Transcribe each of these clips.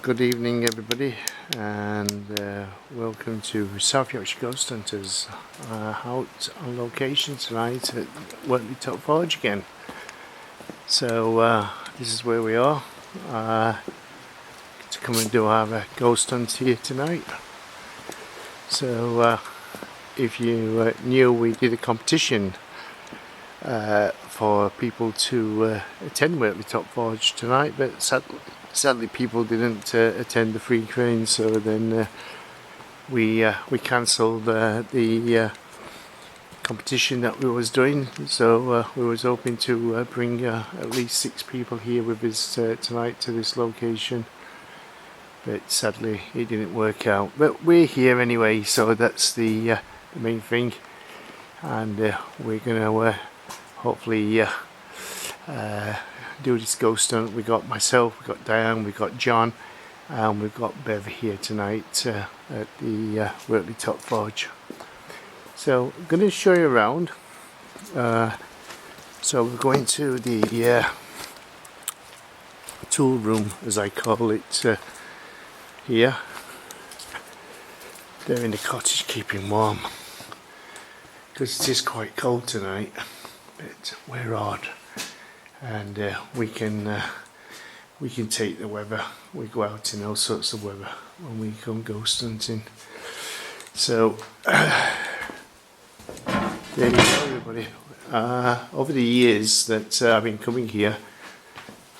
Good evening everybody, and welcome to South Yorkshire Ghost Hunters, out on location tonight at Wortley Top Forge again. So this is where we are, to come and do our ghost hunt here tonight. So if you knew, we did a competition for people to attend Wortley Top Forge tonight, but sadly people didn't attend the free crane, so then we cancelled the competition that we was doing. So we was hoping to bring at least 6 people here with us tonight to this location, but sadly it didn't work out. But we're here anyway, so that's the main thing, and we're gonna hopefully do this ghost hunt. We got myself, we got Diane, we got John, and we've got Bev here tonight at the Wortley Top Forge. So I'm going to show you around. So we're going to the tool room, as I call it, here. They're in the cottage keeping warm, because it is quite cold tonight, but we're on. And we can take the weather. We go out in all sorts of weather when we come ghost hunting. So there you go everybody. Over the years that I've been coming here,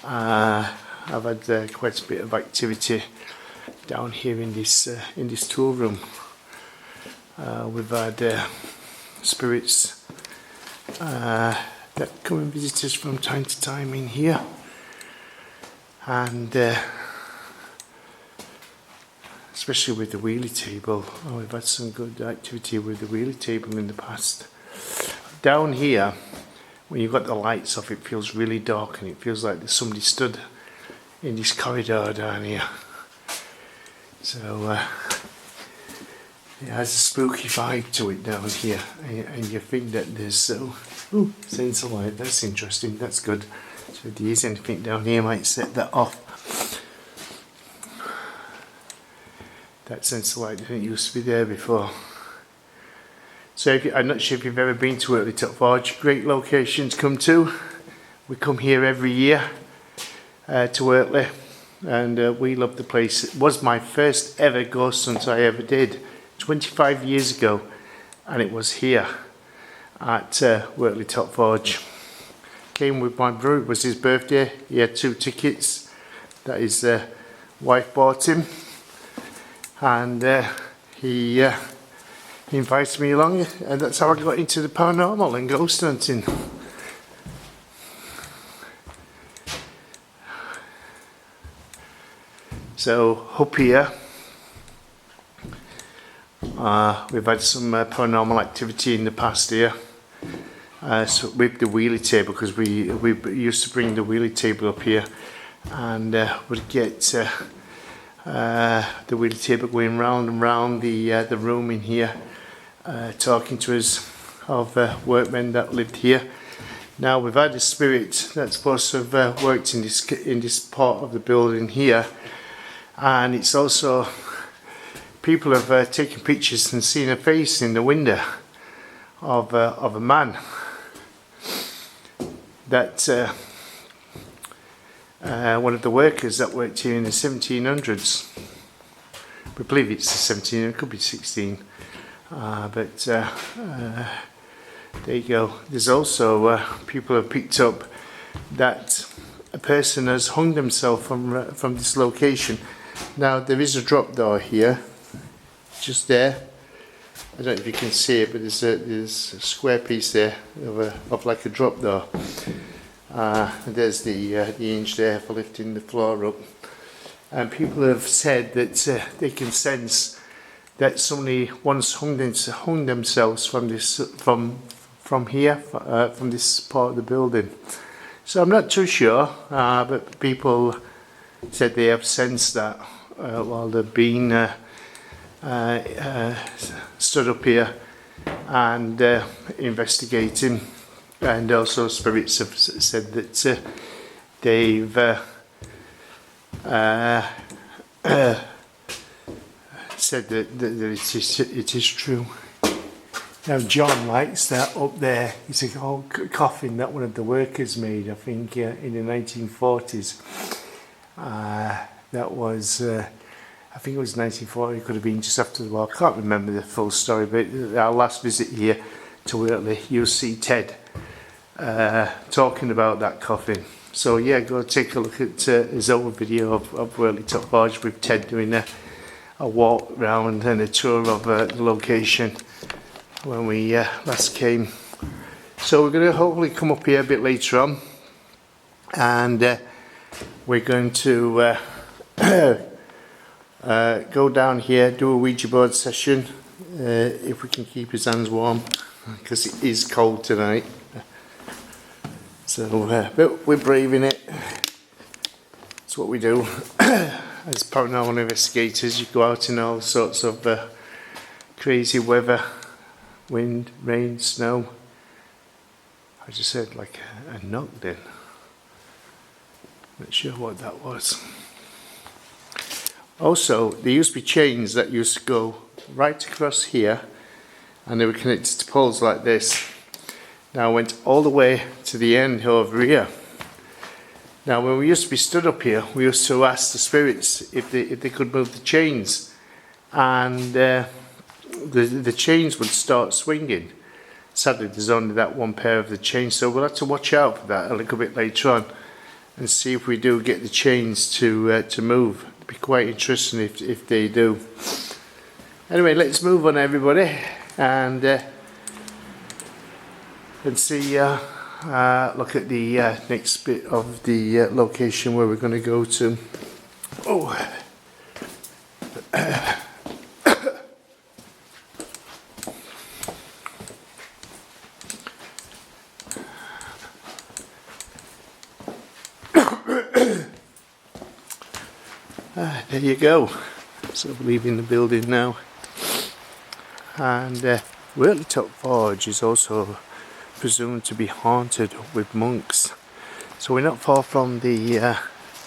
I've had quite a bit of activity down here in this tool room. We've had spirits that come and visit us from time to time in here, and especially with the wheelie table. We've had some good activity with the wheelie table in the past. Down here, when you've got the lights off, it feels really dark, and it feels like there's somebody stood in this corridor down here. So it has a spooky vibe to it down here, and you think that there's sense of light. That's interesting, that's good. So if there is anything down here, I might set that off. That sense of light didn't used to be there before. So I'm not sure if you've ever been to Wortley Top Forge. Great location to come to. We come here every year to Wortley, and we love the place. It was my first ever ghost hunt I ever did 25 years ago, and it was here at Wortley Top Forge. Came with my brother. It was his birthday. He had 2 tickets that his wife bought him, and he invited me along, and that's how I got into the paranormal and ghost hunting. So up here, we've had some paranormal activity in the past here. So with the wheelie table, because we used to bring the wheelie table up here, and would get the wheelie table going round and round the room in here, talking to us of workmen that lived here. Now we've had a spirit that's supposed to have worked in this part of the building here, and it's also people have taken pictures and seen a face in the window of a man that one of the workers that worked here in the 1700s. We believe it's the 17, it could be 16, but there you go. There's also people have picked up that a person has hung themselves from this location. Now there is a drop door here, just there. I don't know if you can see it, but there's a square piece there of like a drop door. And there's the hinge there for lifting the floor up. And people have said that they can sense that somebody once hung themselves from this from here, from this part of the building. So I'm not too sure, but people said they have sensed that while they've been stood up here and investigating, and also spirits have said that they've said that it is true. Now John likes that up there. It's a old coffin that one of the workers made, I think, in the 1940s. That was, I think it was 1940. It could have been just after the war. I can't remember the full story, but our last visit here to Wortley, you'll see Ted talking about that coffin. So yeah, go take a look at his old video of Wortley Top Forge with Ted doing a walk round and a tour of the location when we last came. So we're going to hopefully come up here a bit later on, and we're going to go down here, do a Ouija board session, if we can keep his hands warm, because it is cold tonight. So, but we're braving it. It's what we do. As paranormal investigators, you go out in all sorts of crazy weather, wind, rain, snow. I just heard like a knock then. Not sure what that was. Also, there used to be chains that used to go right across here, and they were connected to poles like this. Now I went all the way to the end over here. Now when we used to be stood up here, we used to ask the spirits if they could move the chains, and the chains would start swinging. Sadly there's only that one pair of the chains, so we'll have to watch out for that a little bit later on and see if we do get the chains to move. It'd be quite interesting if they do. Anyway, let's move on everybody, and see, look at the next bit of the location where we're going to go to. Oh. There you go. So we're leaving the building now. And Wortley Top Forge is also presumed to be haunted with monks. So we're not far from the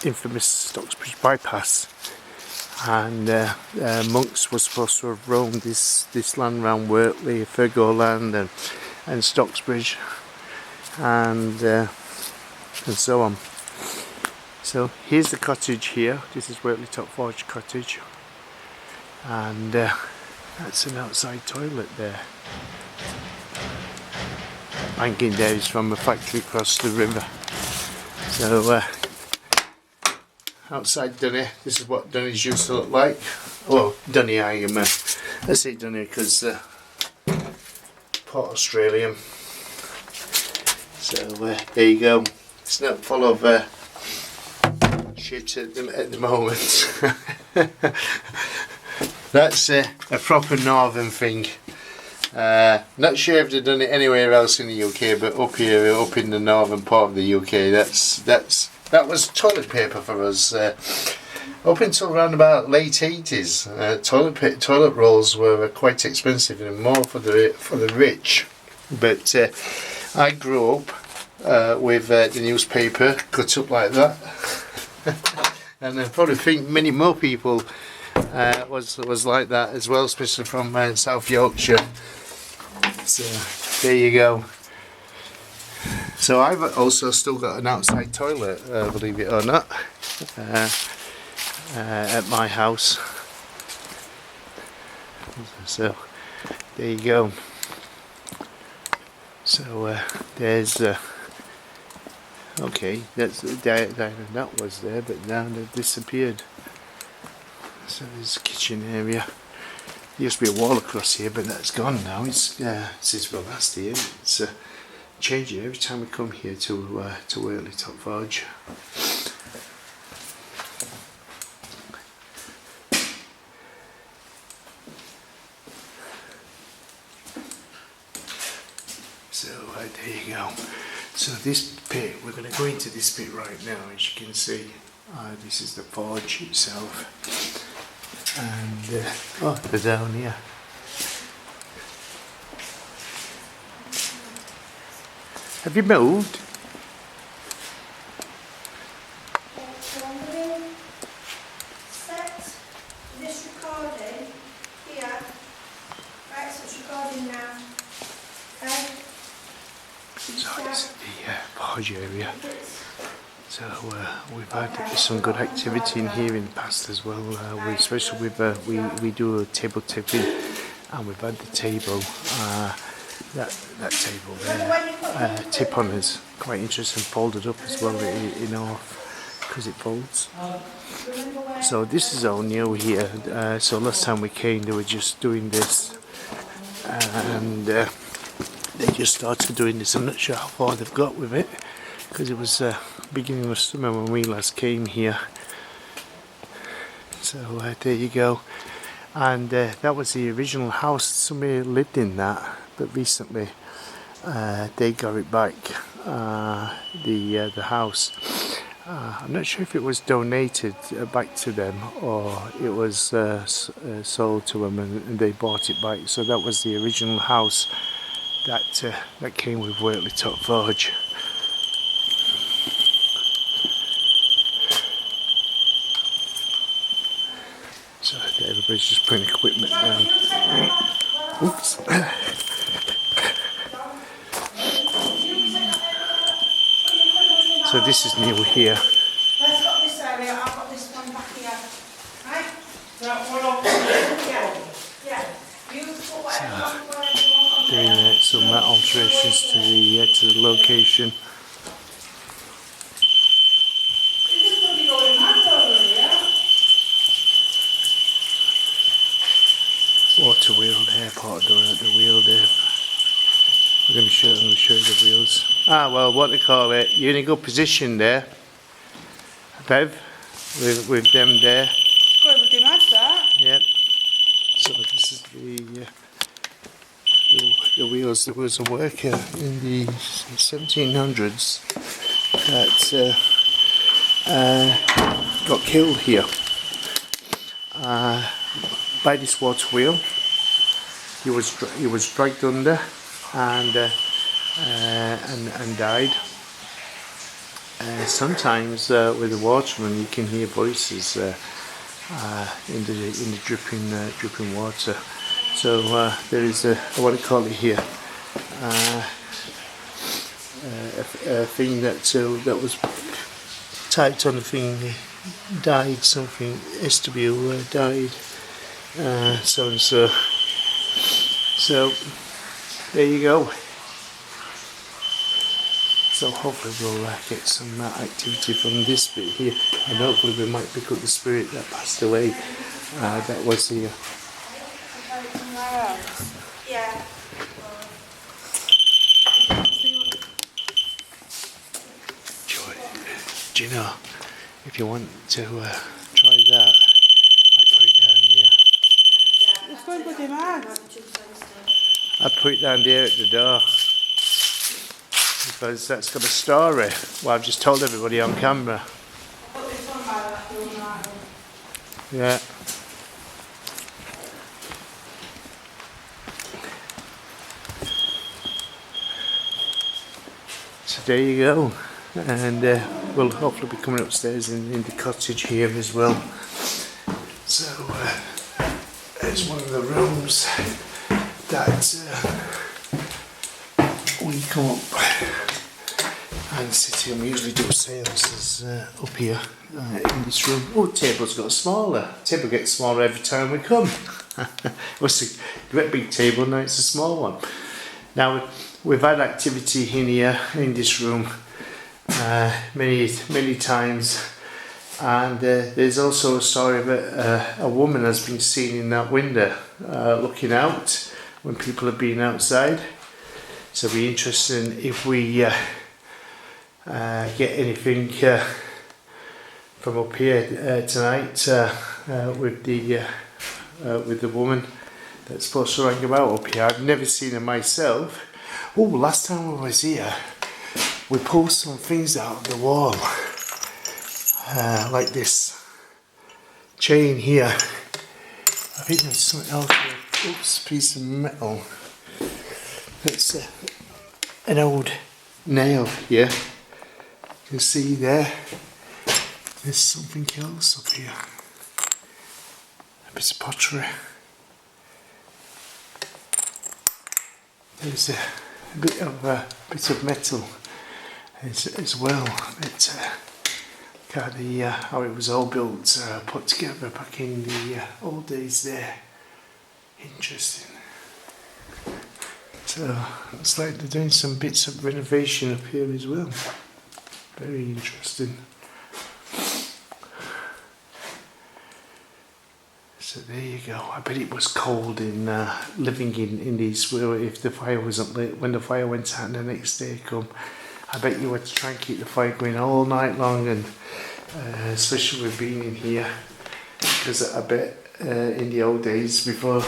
infamous Stocksbridge bypass, and monks were supposed to have roamed this land around Wortley, Firgo land, and Stocksbridge, and so on. So here's the cottage here. This is Wortley Top Forge cottage, and that's an outside toilet there. Banking there is from a factory across the river. So outside Dunny, this is what Dunny's used to look like. Well, Dunny, I say Dunny because Port Australian. So there you go. It's not full of shit at the moment. That's a proper northern thing. Not sure if they've done it anywhere else in the UK, but up here, up in the northern part of the UK, that was toilet paper for us. Up until around about late 80s, toilet rolls were quite expensive and more for the rich. But I grew up with the newspaper cut up like that, and I probably think many more people was like that as well, especially from South Yorkshire. So there you go. So I've also still got an outside toilet, believe it or not, at my house. So there you go. So there's okay, that was there, but now they've disappeared. So there's a kitchen area. There used to be a wall across here, but that's gone now. It's since we last here, it's changing every time we come here to Wortley Top Forge. So there you go. So this pit, we're going to go into this bit right now. As you can see, this is the forge itself. And oh, they're down here. Have you moved? storage area. So we've had some good activity in here in the past as well. Especially with we do a table tipping, and we've had the table that table there tip on is quite interesting, folded up as well, because it folds. So this is all new here. So last time we came, they were just doing this, and they just started doing this. I'm not sure how far they've got with it, because it was beginning of summer when we last came here. So there you go. And that was the original house. Somebody lived in that, but recently they got it back, the house. I'm not sure if it was donated back to them or it was sold to them and they bought it back. So that was the original house that came with Wortley Top Forge. So everybody's just putting equipment down. Oops. So this is new here. Let's got this area, I've got this one back here. Right? Yeah. You put whatever you want. Doing some alterations to the location. Water wheel there, part of the wheel there. I'm going to show you the wheels. Ah, well, what they call it, you're in a good position there, Bev, with them there. Good with the match, that. Yep. So this is the wheels. There was a worker in the 1700s that got killed here by this water wheel. He was dragged under and died. Sometimes with the waterman you can hear voices in the dripping water. So there is what I call it here, a thing that was typed on the thing, died something, SW died, so and so. So there you go. So hopefully we'll get some activity from this bit here, and hopefully we might pick up the spirit that passed away. That was here. Yeah. Do you know, if you want to try that, I put it down here. It's going bloody mad. I put it down there at the door because that's got a story. Well, I've just told everybody on camera. Yeah. So there you go, and we'll hopefully be coming upstairs in the cottage here as well. So it's one of the rooms that we come up and sit here. We usually do seances up here in this room. Oh, the table's got smaller. The table gets smaller every time we come. It was a great big table, now it's a small one. Now we've had activity in here in this room many times, and there's also a story about a woman has been seen in that window looking out when people have been outside. So it'll be interesting if we get anything from up here tonight with the woman that's supposed to hang about up here. I've never seen her myself. Oh, last time we was here, we pulled some things out of the wall, like this chain here. I think there's something else here. Oops, piece of metal. It's an old nail here. You can see there. There's something else up here. A bit of pottery. There's a bit of metal as well. But kind of how it was all built, put together back in the old days there. Interesting. So it's like they're doing some bits of renovation up here as well. Very interesting. So there you go. I bet it was cold in living in these. If the fire wasn't lit, when the fire went out and the next day come, I bet you had to try and keep the fire going all night long, and especially with being in here, because I bet in the old days before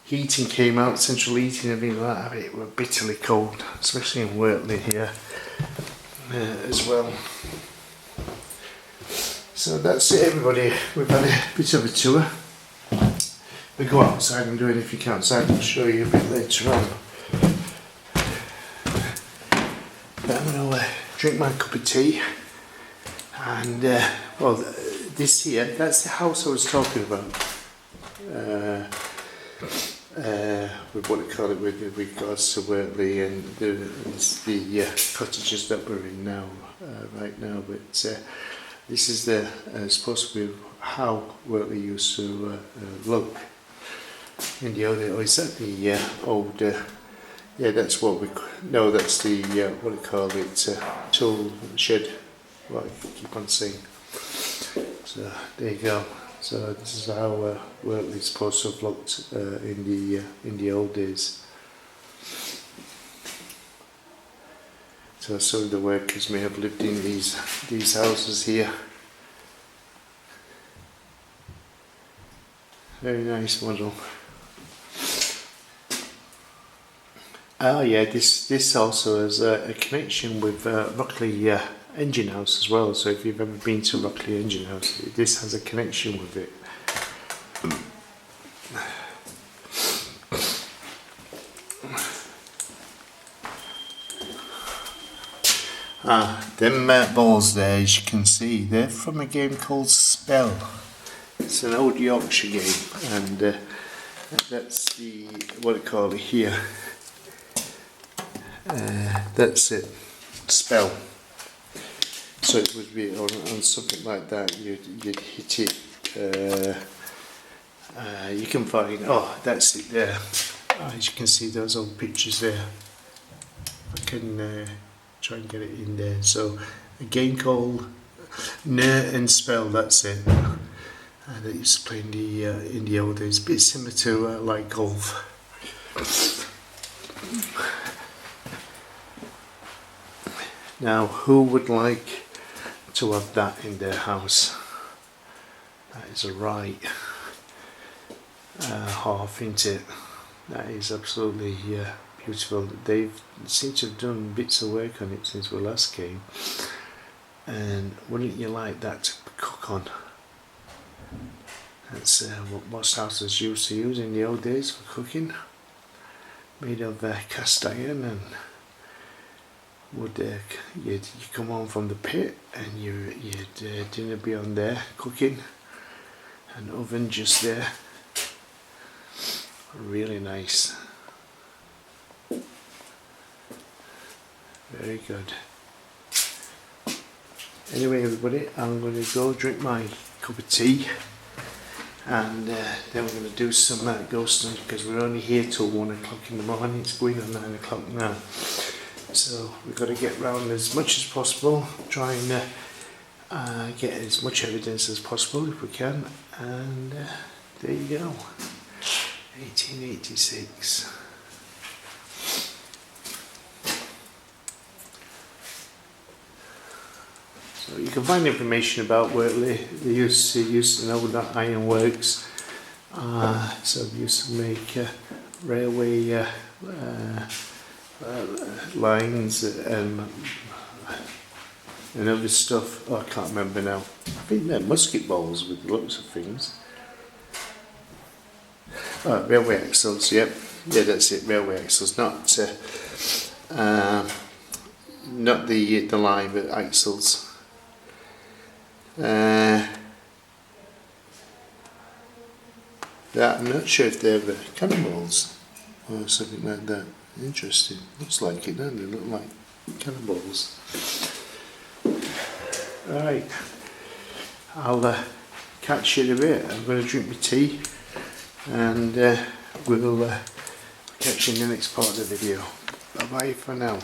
heating came out, central heating and everything like that, I bet it were bitterly cold, especially in Wortley here as well. So that's it, everybody. We've had a bit of a tour. We go outside and do anything outside. I'll show you a bit later on. But I'm going to drink my cup of tea. And well, this here, that's the house I was talking about. With what they call it, with regards to Wortley and the cottages that we're in now, right now. But this is the supposed to be how Wortley used to look in the old days. Oh, is that the old? Yeah, that's what we. No, that's the what do you call it? Tool shed. What I keep on saying. So there you go. So this is how Wortley's supposed to have looked in the old days. So some of the workers may have lived in these houses here. Very nice model. Oh yeah, this also has a connection with Rotherham Engine House as well. So if you've ever been to Rotherham Engine House, this has a connection with it. Them balls there, as you can see, they're from a game called Spell. It's an old Yorkshire game, and that's the what I call it here. That's it, Spell. So it would be on something like that. You'd hit it. You can find. Oh, that's it there. As you can see, those old pictures there. I can try and get it in there. So a game called Ner and Spell. That's it. That used to play in the old days. A bit similar to like golf. Now, who would like to have that in their house? That is a right half, isn't it? That is absolutely beautiful. They seem to have done bits of work on it since we last came. And wouldn't you like that to cook on? That's what most houses used to use in the old days for cooking. Made of cast iron, and would you'd come home from the pit and you'd dinner be on there cooking, an oven just there. Really nice. Very good. Anyway, everybody, I'm going to go drink my cup of tea, and then we're going to do some ghost hunting, because we're only here till 1 o'clock in the morning. It's going on 9 o'clock now. So we've got to get round as much as possible, try and get as much evidence as possible if we can, and there you go, 1886. So you can find information about Wortley. They used to know that ironworks, so they used to make railway lines and other stuff. Oh, I can't remember now. I think they're musket balls with lots of things. Oh, railway axles, yep. Yeah, that's it, railway axles, not the line, but axles. I'm not sure if they're cannonballs or something like that. Interesting. Looks like it, doesn't it? Look like Cannonballs. Right, I'll catch you in a bit. I'm going to drink my tea and we'll catch you in the next part of the video. Bye bye for now.